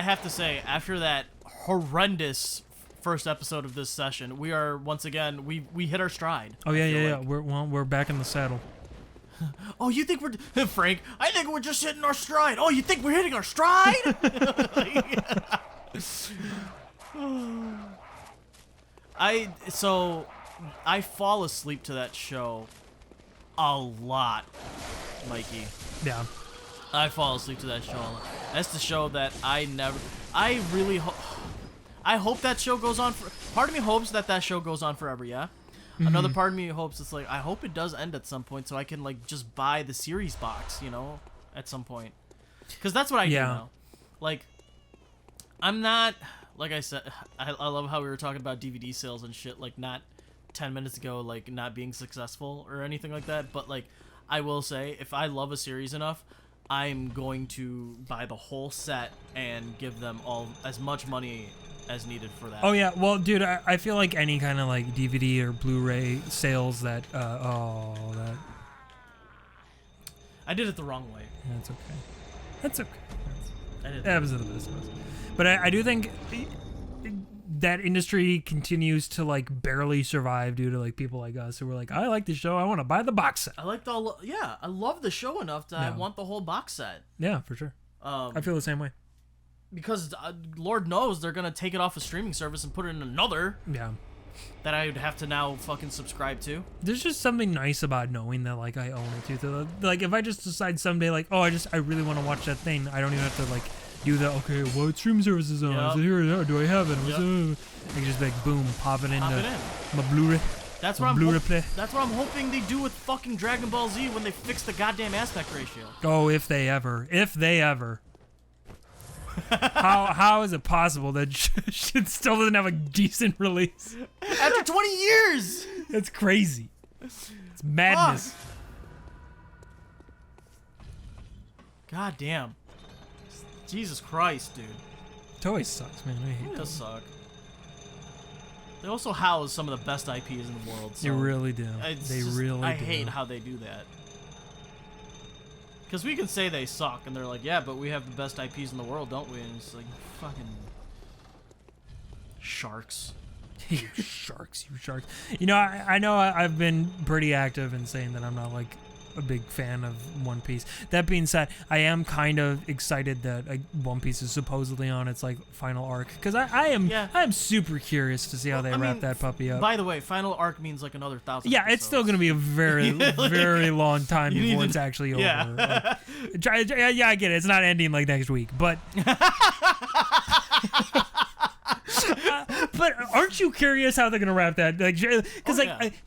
I have to say, after that horrendous first episode of this session, we are once again we hit our stride. Oh yeah. We're back in the saddle. Oh, you think we're Frank? I think we're just hitting our stride. Oh, you think we're hitting our stride? I fall asleep to that show a lot, Mikey. Yeah. I fall asleep to that show a lot. That's the show that I hope that show goes on for. Part of me hopes that show goes on forever. Yeah. Another part of me hopes it's like, I hope it does end at some point so I can like just buy the series box, at some point. Because that's what I do now. Like, I'm not, like I said, I love how we were talking about DVD sales and shit, like not 10 minutes ago, like not being successful or anything like that. But like, I will say, if I love a series enough, I'm going to buy the whole set and give them all as much money as needed for that. Oh yeah, well, dude, I feel like any kind of like DVD or Blu-ray sales that that I did it the wrong way. That's okay. That's okay. That happens to the best of us. But I do think that industry continues to like barely survive due to like people like us who are like, I like the show, I want to buy the box set. I love the show enough that I want the whole box set. Yeah, for sure. I feel the same way. Because Lord knows they're gonna take it off a streaming service and put it in another. Yeah. That I would have to now fucking subscribe to. There's just something nice about knowing that like I own it too. Like if I just decide someday like, oh, I really want to watch that thing, I don't even have to like do the okay, what stream service is on? Yep. Is it here? Do I have it? I can just like boom, pop it into my Blu-ray. That's what I'm hoping they do with fucking Dragon Ball Z when they fix the goddamn aspect ratio. Oh, if they ever. How is it possible that shit still doesn't have a decent release? After 20 years! That's crazy. It's madness. Fuck. God damn. Jesus Christ, dude. It always sucks, man. I hate it. It does suck. They also house some of the best IPs in the world. So they really do. I hate how they do that. Because we can say they suck, and they're like, yeah, but we have the best IPs in the world, don't we? And it's like, fucking sharks. You sharks. You know, I know I've been pretty active in saying that I'm not, like, a big fan of One Piece. That being said, I am kind of excited that One Piece is supposedly on its, like, final arc. Because I am super curious to see how they wrap that puppy up. By the way, final arc means, like, another 1,000 Yeah, episodes. It's still going to be a very, very long time before it's actually over. Yeah. Yeah, I get it. It's not ending, like, next week. But... but aren't you curious how they're going to wrap that? Because,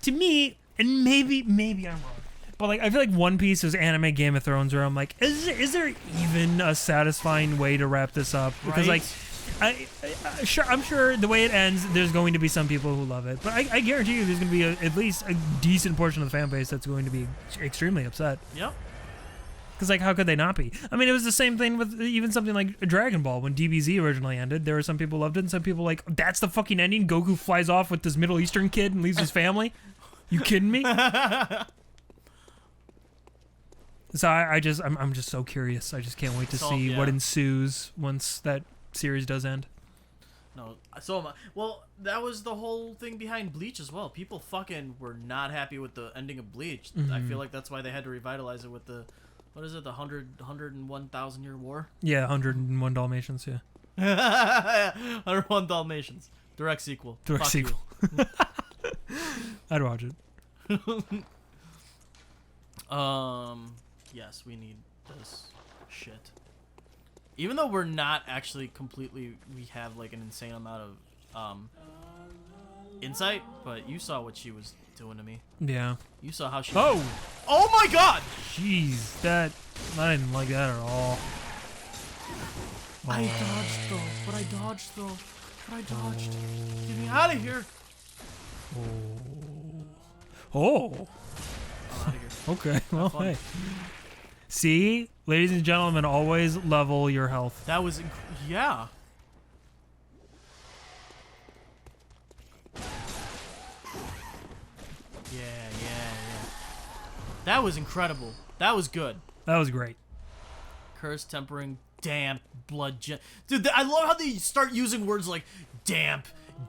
to me, and maybe I'm wrong, but like I feel like One Piece is anime Game of Thrones, where I'm like, is there even a satisfying way to wrap this up? Because like, I'm sure the way it ends, there's going to be some people who love it, but I guarantee you there's going to be at least a decent portion of the fan base that's going to be extremely upset. Yep. Because like, how could they not be? I mean, it was the same thing with even something like Dragon Ball when DBZ originally ended. There were some people who loved it, and some people like, that's the fucking ending. Goku flies off with this Middle Eastern kid and leaves his family. You kidding me? So I'm just so curious. I just can't wait to see what ensues once that series does end. No, so am I. Well, that was the whole thing behind Bleach as well. People fucking were not happy with the ending of Bleach. Mm-hmm. I feel like that's why they had to revitalize it with the, what is it, the 101,000 Year War? Yeah, 101 Dalmatians, yeah. 101 Dalmatians. Direct sequel. Direct sequel. I'd watch it. Yes, we need this shit. Even though we're not actually completely, we have like an insane amount of insight, but you saw what she was doing to me. Yeah. You saw how she. Oh my God! Jeez, I didn't like that at all. I dodged though. Get me out of here. Oh. Out of here. Okay. Well, hey. See, ladies and gentlemen, always level your health. That was, yeah. Yeah. That was incredible. That was good. That was great. Curse tempering damp, dude, I love how they start using words like damp,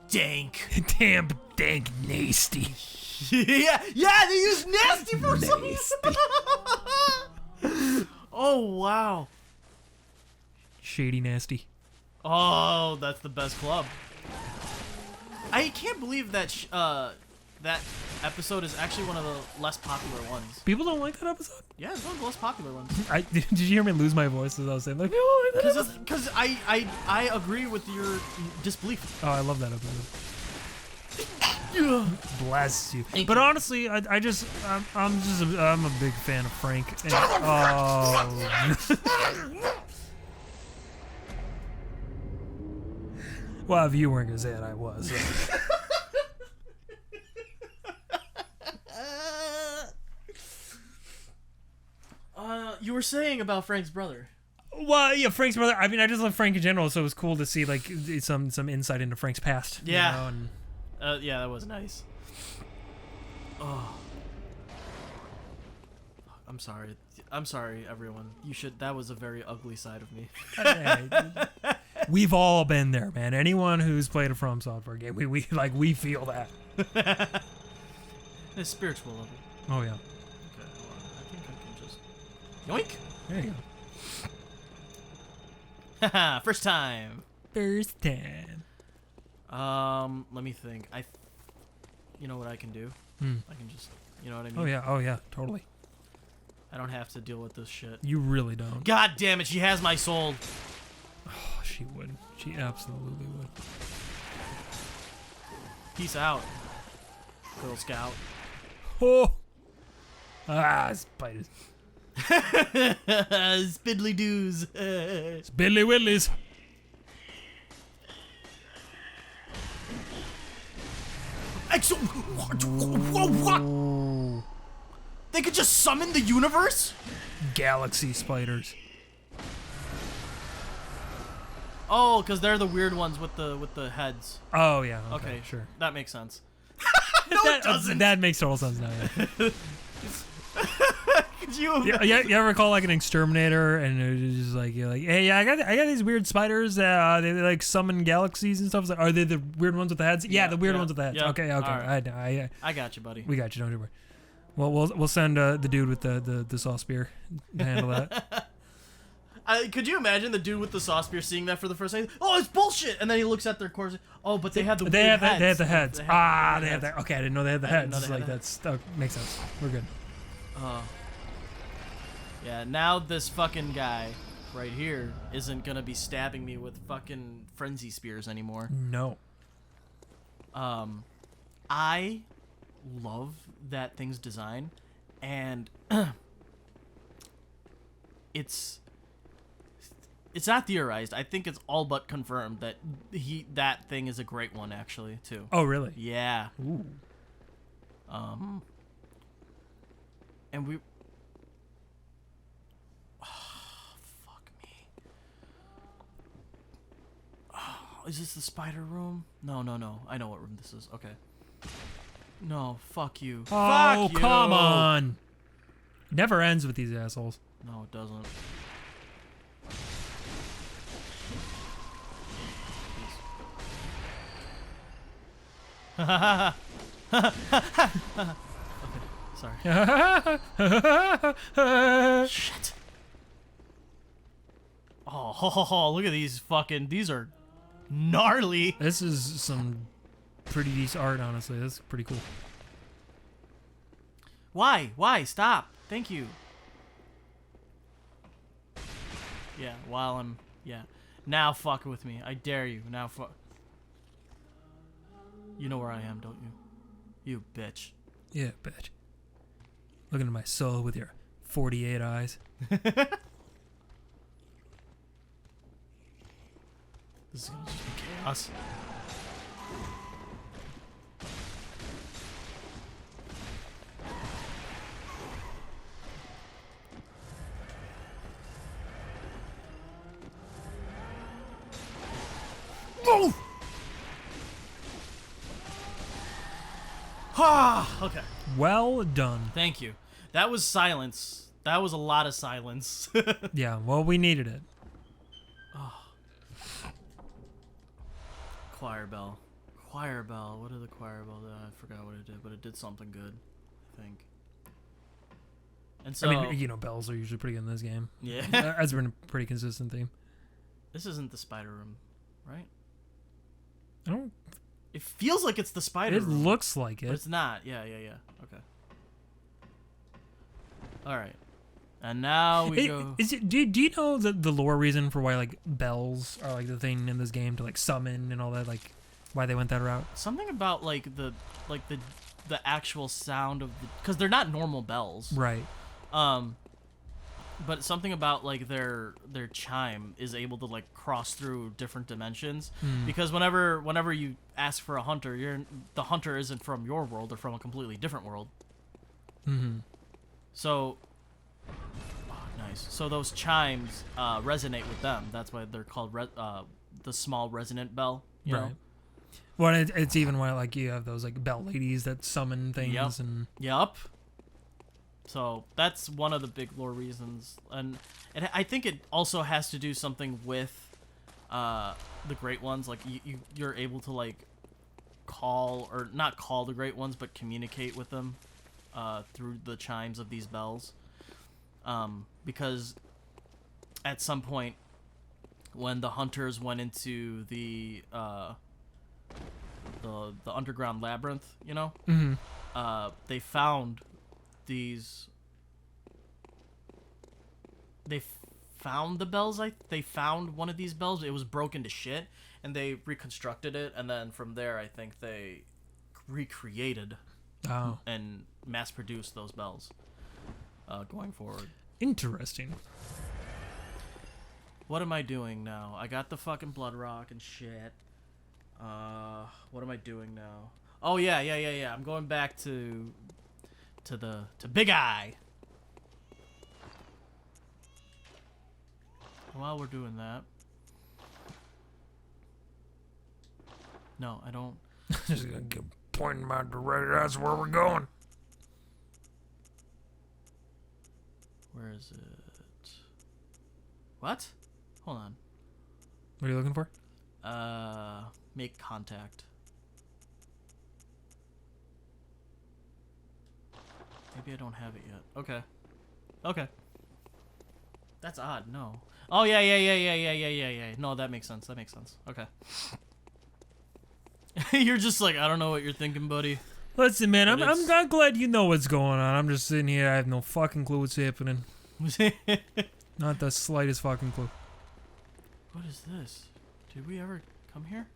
dank. Damp, dank, nasty. Yeah, they use nasty for some reason. Oh, wow. Shady nasty. Oh, that's the best club. I can't believe that that episode is actually one of the less popular ones. People don't like that episode? Yeah, it's one of the less popular ones. Did you hear me lose my voice as I was saying, like, people don't like that episode? Because I agree with your disbelief. Oh, I love that episode. Bless you. But honestly, I'm a big fan of Frank. And, oh. Well, if you weren't gonna say it, I was. You were saying about Frank's brother. Well, yeah, Frank's brother. I mean, I just love Frank in general, so it was cool to see like some insight into Frank's past. Yeah. You know, and yeah, that was nice. Oh. I'm sorry. I'm sorry, everyone. That was a very ugly side of me. We've all been there, man. Anyone who's played a From Software game, we feel that. It's spiritual level. Oh yeah. Okay, hold on. I think I can just yoink. There you go. Haha, first time. First time. Let me think. You know what I can do? I can just, you know what I mean? Oh yeah, totally. I don't have to deal with this shit. You really don't. God damn it, she has my soul. Oh, she would. She absolutely would. Peace out, Girl Scout. Oh. Spiders. Spiddly doos. Spiddly willies. What? They could just summon the universe? Galaxy spiders. Oh, because they're the weird ones with the heads. Oh yeah. Okay, sure. That makes sense. No, it doesn't. That makes total sense now. Yeah. Could you? You ever recall like an exterminator and it was just like you're like, hey, I got these weird spiders. They like summon galaxies and stuff. It's like, are they the weird ones with the heads? Yeah, the weird ones with the heads. Yeah. Okay. Right. I got you, buddy. We got you. Don't you worry. Well, we'll send the dude with the saw spear to handle that. Could you imagine the dude with the saw spear seeing that for the first time? Oh, it's bullshit! And then he looks at their cores. Oh, but they have the they have heads. They have the heads. They have that. Okay, I didn't know they had the heads. It's like that makes sense. We're good. Yeah. Now this fucking guy right here isn't gonna be stabbing me with fucking frenzy spears anymore. No. I love that thing's design, and it's not theorized. I think it's all but confirmed that that thing is a great one, actually, too. Oh, really? Yeah. Ooh. And we. Oh, fuck me. Oh, is this the spider room? No. I know what room this is. Okay. No, fuck you. Oh, fuck you. Come on. Never ends with these assholes. No, it doesn't. Okay, sorry. Shit. Oh, look at these fucking. These are gnarly. This is some pretty decent art, honestly. That's pretty cool. Why? Stop. Thank you. Yeah, while I'm... Yeah. Now fuck with me. I dare you. Now fuck... You know where I am, don't you? You bitch. Yeah, bitch. Look into my soul with your 48 eyes. This is gonna just be chaos. Move! Ah, okay. Well done. Thank you. That was silence. That was a lot of silence. Yeah, well, we needed it. choir bell. Choir bell. What did the choir bell do? I forgot what it did, but it did something good, I think. And so, I mean, you know, bells are usually pretty good in this game. yeah. That's been a pretty consistent theme. This isn't the spider room, right? I don't. It feels like it's the spider It room. looks like But it. it's not. Yeah. Okay. All right. And now we go. Is it? Do you know the lore reason for why like bells are like the thing in this game to like summon and all that? Like why they went that route? Something about like the actual sound of the, because they're not normal bells. Right. But something about like their chime is able to like cross through different dimensions, because whenever you ask for a hunter, the hunter isn't from your world, they're from a completely different world. Mm-hmm. So, nice. So those chimes resonate with them. That's why they're called the small resonant bell. You know? Well, it's even why like you have those like bell ladies that summon things and. Yep. So that's one of the big lore reasons, and I think it also has to do something with the Great Ones. Like you're able to like call, or not call the Great Ones, but communicate with them through the chimes of these bells. Because at some point when the hunters went into the underground labyrinth, you know, they found these. They found the bells. They found one of these bells. It was broken to shit, and they reconstructed it, and then from there, I think they recreated and mass-produced those bells going forward. Interesting. What am I doing now? I got the fucking blood rock and shit. What am I doing now? Oh yeah. I'm going back to Big Eye. While we're doing that, no, I don't. Just gonna keep pointing my direction. That's where we're going. Where is it? What? Hold on. What are you looking for? Make contact. Maybe I don't have it yet. Okay. That's odd. No. Oh yeah. No, that makes sense. Okay. You're just like, I don't know what you're thinking, buddy. Listen, man, I'm glad you know what's going on. I'm just sitting here. I have no fucking clue what's happening. Not the slightest fucking clue. What is this? Did we ever come here?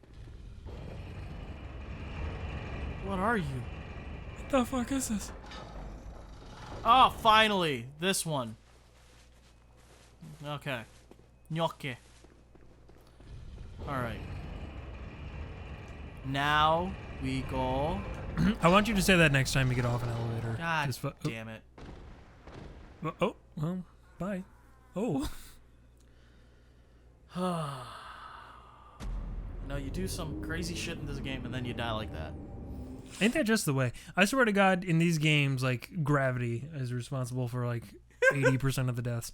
What are you? What the fuck is this? Oh, finally! This one. Okay. Gnocchi. Alright. Now we go. I want you to say that next time you get off an elevator. God damn it. Oh, well, bye. Oh. No, you do some crazy shit in this game and then you die like that. Ain't that just the way? I swear to God, in these games, like, gravity is responsible for, like, 80% of the deaths.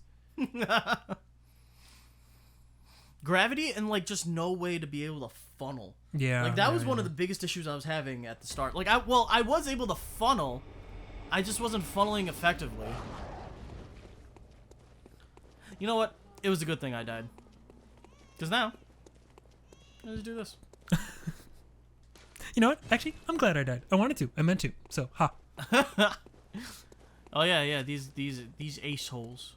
Gravity and, like, just no way to be able to funnel. Yeah. Like, that was one of the biggest issues I was having at the start. Like, I was able to funnel. I just wasn't funneling effectively. You know what? It was a good thing I died. Because now, let's do this. You know what? Actually, I'm glad I died. I wanted to. I meant to. So, ha. Oh yeah. These ace holes.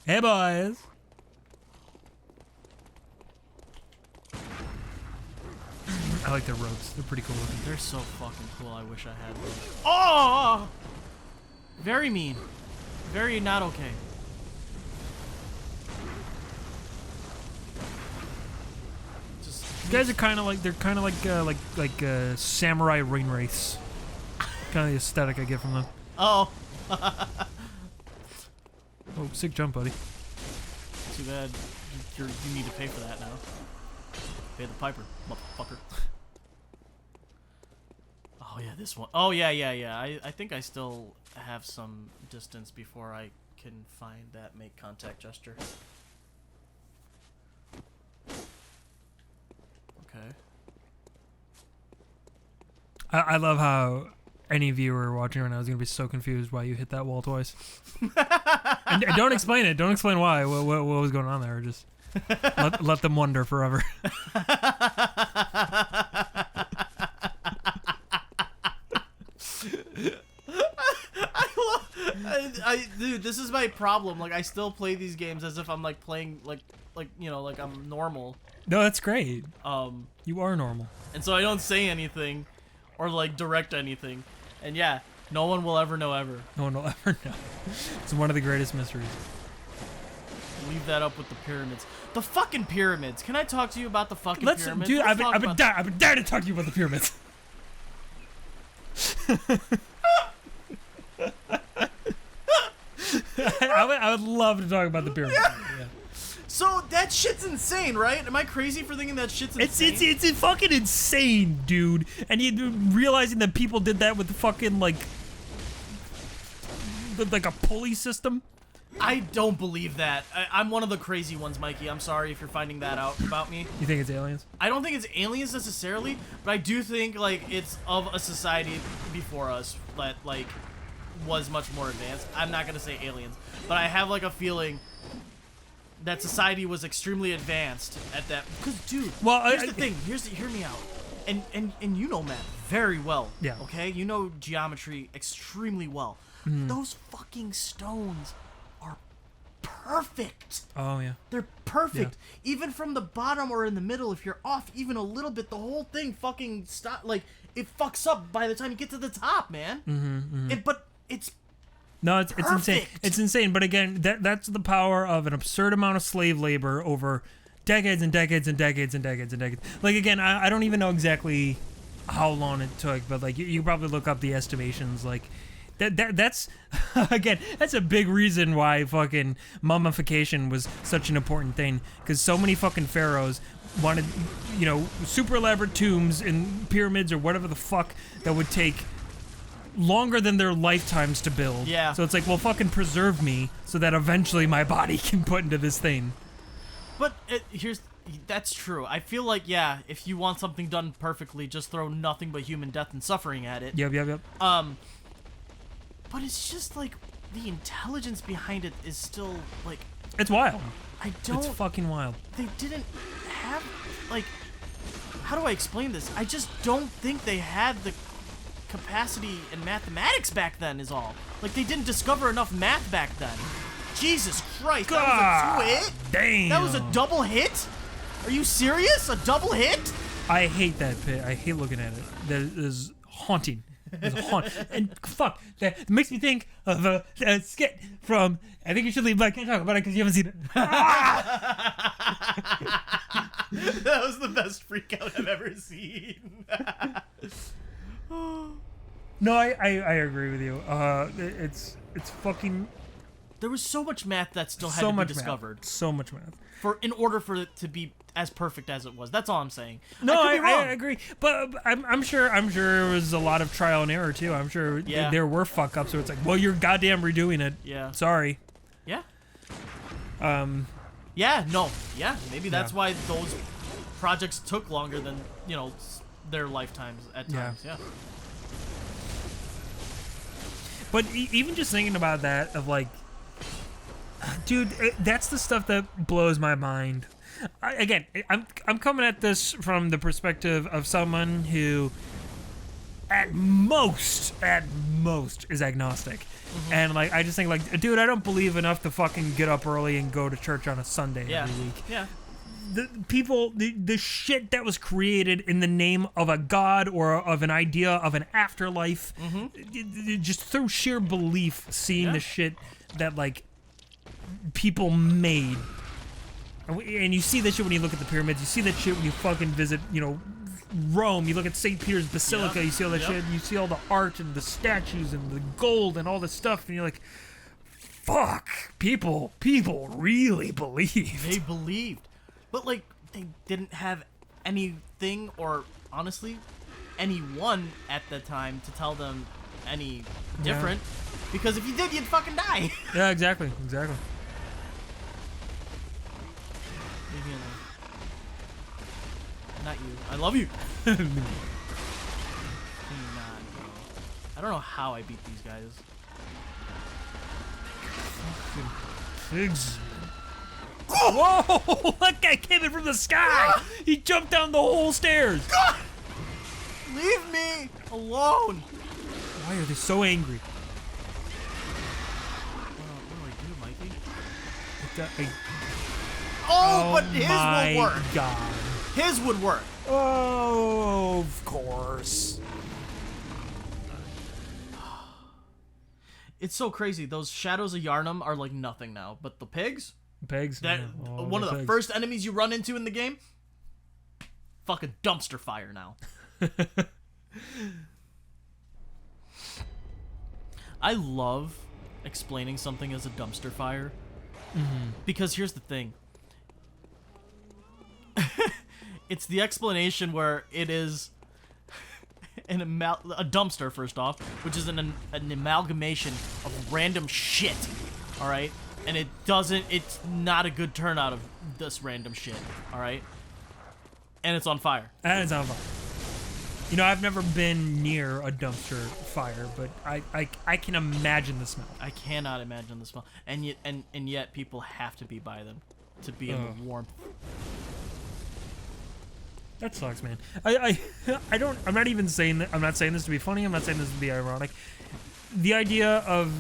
Hey, boys. I like their ropes. They're pretty cool looking. They're so fucking cool. I wish I had those. Oh! Very mean. Very not okay. These guys are kind of like, they're kind of like samurai ring wraiths. Kind of the aesthetic I get from them. Oh. Oh, sick jump, buddy. Too bad. You need to pay for that now. Pay the piper, motherfucker. Oh yeah, this one. Oh yeah. I think I still have some distance before I can find that make contact gesture. Okay. I love how any viewer watching right now is going to be so confused why you hit that wall twice. And don't explain it. Don't explain why. What was going on there? Just let them wonder forever. Dude, this is my problem. Like, I still play these games as if I'm like playing like you know, like I'm normal. No, that's great. You are normal. And so I don't say anything or like direct anything. And yeah, no one will ever know ever. No one will ever know. It's one of the greatest mysteries. Leave that up with the pyramids. The fucking pyramids. Can I talk to you about the fucking pyramids? Dude, Let's I've been dying to talk to you about the pyramids. I would love to talk about the pyramids. Yeah. So that shit's insane, right? Am I crazy for thinking that shit's insane? It's fucking insane, dude. And you realizing that people did that with the fucking like a pulley system. I don't believe that. I'm one of the crazy ones, Mikey. I'm sorry if you're finding that out about me. You think it's aliens? I don't think it's aliens necessarily, but I do think like it's of a society before us that like was much more advanced. I'm not gonna say aliens, but I have like a feeling that society was extremely advanced at that. Because, dude, well, here's the thing. Hear me out. And you know math very well. Yeah. Okay. You know geometry extremely well. Those fucking stones are perfect. Oh yeah. They're perfect. Yeah. Even from the bottom or in the middle, if you're off even a little bit, the whole thing fucking stop. Like it fucks up by the time you get to the top, man. But it's. No, it's insane. It's insane. But again, that's the power of an absurd amount of slave labor over decades and decades and decades and decades and decades. Like again, I don't even know exactly how long it took, but like you probably look up the estimations. Like that's again, that's a big reason why fucking mummification was such an important thing, because so many fucking pharaohs wanted, you know, super elaborate tombs and pyramids or whatever the fuck that would take longer than their lifetimes to build. Yeah. So it's like, well, fucking preserve me so that eventually my body can put into this thing. But that's true. I feel like, yeah, if you want something done perfectly, just throw nothing but human death and suffering at it. Yep. But it's just like the intelligence behind it is still like. It's wild. It's fucking wild. They didn't have like. How do I explain this? I just don't think they had the capacity in mathematics back then. Is all. Like they didn't discover enough math back then. Jesus Christ! God, that was a 2-hit. Damn. That was a double hit. Are you serious? A double hit? I hate that pit. I hate looking at it. That is haunting. And fuck, that makes me think of a skit from I Think You Should Leave, but I can't talk about it because you haven't seen it. That was the best freak out I've ever seen. No, I agree with you. It's fucking. There was so much math that still had to be discovered. So much math. In order for it to be as perfect as it was. That's all I'm saying. No, I agree. But I'm sure there was a lot of trial and error too. I'm sure there were fuck ups where it's like, well, you're goddamn redoing it. Yeah. Sorry. Yeah. Yeah. No. Yeah. Maybe that's why those projects took longer than their lifetimes at times. Yeah. But even just thinking about that, of like, dude, that's the stuff that blows my mind. I'm coming at this from the perspective of someone who, at most, is agnostic, and like I just think like, dude, I don't believe enough to fucking get up early and go to church on a Sunday every week. Yeah. The shit that was created in the name of a god or of an idea of an afterlife, just through sheer belief, seeing the shit that like people made. And you see that shit when you look at the pyramids. You see that shit when you fucking visit, Rome. You look at St. Peter's Basilica. You see all that shit. You see all the art and the statues and the gold and all this stuff. And you're like, fuck. People really believed. They believed. But, like, they didn't have anything or, honestly, anyone at the time to tell them any different. Because if you did, you'd fucking die. Yeah, exactly. Not you. I love you. Can you not, bro? I don't know how I beat these guys. Fucking pigs. Whoa! That guy came in from the sky! He jumped down the whole stairs! Leave me alone! Why are they so angry? What do I do, Mikey? Oh, but his will work. God. His would work. Oh, of course. It's so crazy. Those Shadows of Yharnam are like nothing now, but the pigs? Pigs? That Yeah. one of the first enemies you run into in the game? Fucking dumpster fire now. I love explaining something as a dumpster fire. Because here's the thing. It's the explanation where it is a dumpster, first off, which is an amalgamation of random shit, alright? And it's not a good turnout of this random shit, alright? And it's on fire. And it's on fire. You know, I've never been near a dumpster fire, but I can imagine the smell. I cannot imagine the smell. And yet people have to be by them to be in the warmth. That sucks, man. I'm not even saying that. I'm not saying this to be funny. I'm not saying this to be ironic. The idea of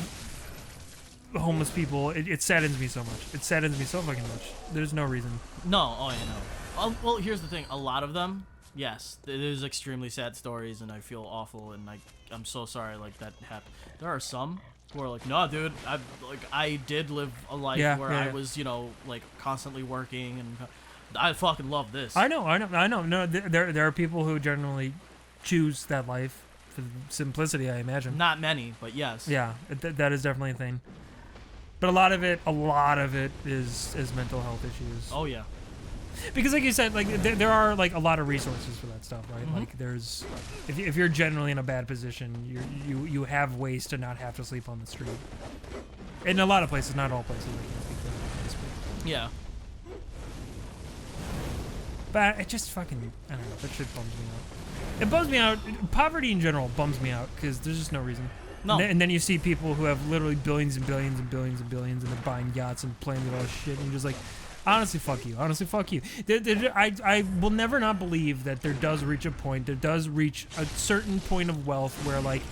homeless people, it saddens me so much. It saddens me so fucking much. There's no reason. No, oh yeah, no. Well, here's the thing. A lot of them, yes, it is extremely sad stories, and I feel awful, and I'm so sorry like that happened. There are some who are like, no, dude, I did live a life where I was, you know, like constantly working, and I fucking love this. I know. No, there are people who generally choose that life for simplicity, I imagine. Not many, but yes. Yeah, that is definitely a thing. But a lot of it is mental health issues. Oh yeah. Because like you said, like there are like a lot of resources for that stuff, right? Like there's, if you're generally in a bad position, you have ways to not have to sleep on the street. In a lot of places, not all places. I can't speak for every place, but Yeah. But it just fucking, I don't know, that shit bums me out. It bums me out. Poverty in general bums me out because there's just no reason. No. And then you see people who have literally billions and billions and billions and billions and they're buying yachts and playing with all this shit and you're just like, honestly, fuck you. Honestly, fuck you. I will never not believe that there does reach a certain point of wealth where, like,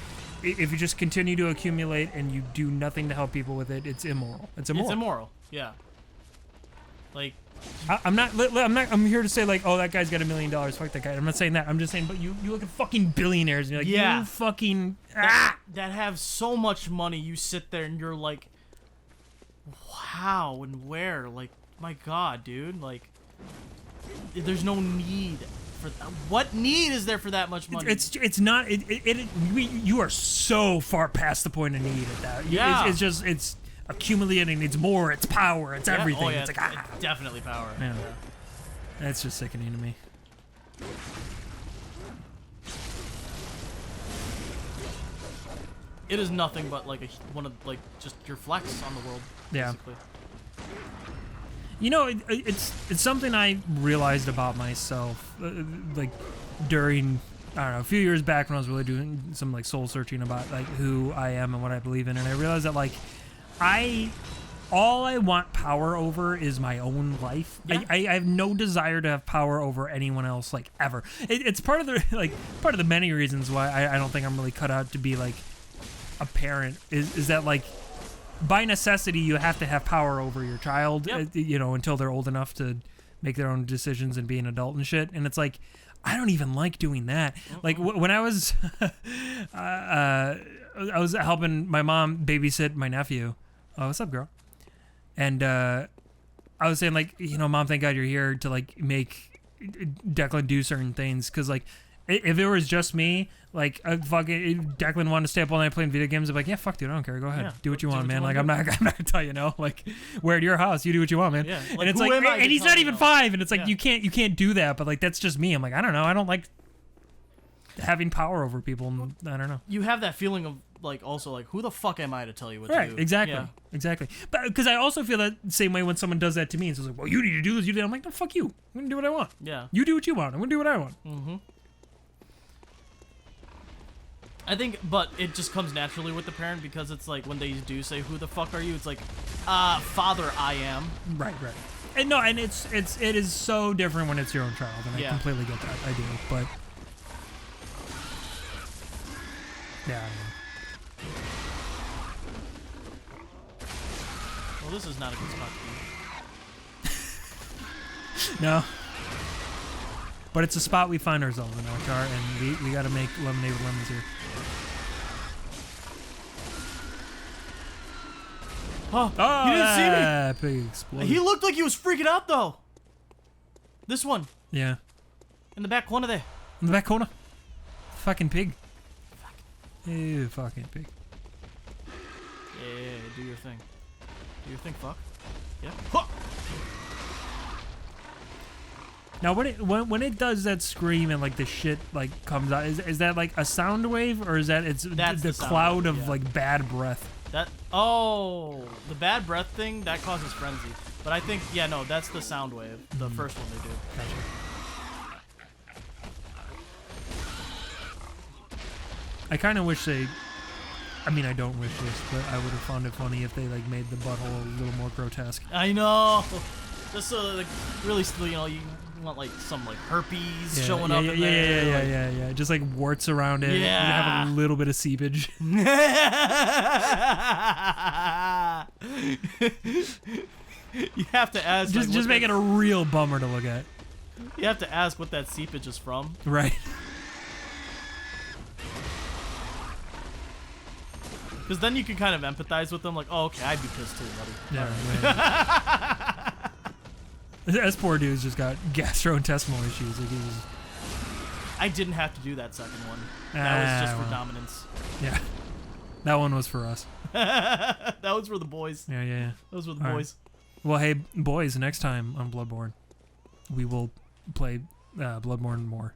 if you just continue to accumulate and you do nothing to help people with it, it's immoral. It's immoral. Yeah. Like, I'm here to say like, oh, that guy's got $1 million. Fuck that guy. I'm not saying that. I'm just saying, but you look at fucking billionaires and you're like, yeah, you fucking that have so much money. You sit there and you're like, how and where? Like, my God, dude. Like, there's no need for what need is there for that much money? It's not. You are so far past the point of need at that. Yeah. It's accumulating. It's more. It's power. It's everything. Oh, yeah, it's like it's definitely power. Man, that's just sickening to me. It is nothing but like one of like just your flex on the world. Yeah. Basically. You know, it's something I realized about myself, like during, I don't know, a few years back when I was really doing some like soul searching about like who I am and what I believe in, and I realized that like all I want power over is my own life. Yeah. I have no desire to have power over anyone else, like, ever. It's part of the many reasons why I don't think I'm really cut out to be like a parent is that like by necessity you have to have power over your child, you know, until they're old enough to make their own decisions and be an adult and shit. And it's like, I don't even like doing that. Like when I was I was helping my mom babysit my nephew. Oh, what's up, girl? And I was saying, like, you know, Mom, thank God you're here to like make Declan do certain things, because like if it was just me, like, fucking Declan wanted to stay up all night playing video games, I'm like, yeah, fuck, dude, I don't care. Go ahead, do what you want, man. Like, I'm not gonna tell you no. Like, we're at your house, you do what you want, man. Yeah. Like, and it's like, and he's not even 5, and it's like you can't do that. But like, that's just me. I'm like, I don't know. I don't like having power over people. I don't know. You have that feeling of like also like who the fuck am I to tell you what Right, to do? exactly, Yeah. exactly. But because I also feel that same way when someone does that to me, and so it's like, well, you need to do this, you do that. I'm like, no, fuck you. I'm gonna do what I want. Yeah. You do what you want. I'm gonna do what I want. Mm-hmm. I think, but it just comes naturally with the parent because it's like when they do say, "Who the fuck are you?" It's like, father, I am. Right, right. And no, and it is so different when it's your own child, and I Yeah. completely get that. I do, but yeah. I don't know. Well, this is not a good spot to be. No. But it's a spot we find ourselves in, Alcar, and we gotta make lemonade with lemons here. Oh, Oh, you didn't see me. Pig exploded. He looked like he was freaking out though. This one Yeah. in the back corner there. In the back corner. Fucking pig. Ew, fucking pig. Yeah, do your thing. Do your thing, fuck. Yeah. Huh. Now, when it does that scream and like the shit like comes out, is that like a sound wave or is that That's the the sound cloud wave, of yeah. like bad breath? The bad breath thing that causes frenzy. But I think no, that's the sound wave. The first one they do. Gotcha. I kind of wish they. I mean, I don't wish this, but I would have found it funny if they like made the butthole a little more grotesque. I know. Just so like really, you want like some like herpes showing up in there. Yeah. Just like warts around it. Yeah. You have a little bit of seepage. You have to ask. just make it a real bummer to look at. You have to ask what that seepage is from. Right. Because then you can kind of empathize with them, like, oh, okay, I'd be pissed too, buddy. Yeah. This poor dude's just got gastrointestinal issues. Like I didn't have to do that second one. That was just for dominance. Yeah. That one was for us. That was for the boys. Yeah. Those were the All boys. Right. Well, hey, boys, next time on Bloodborne, we will play Bloodborne more.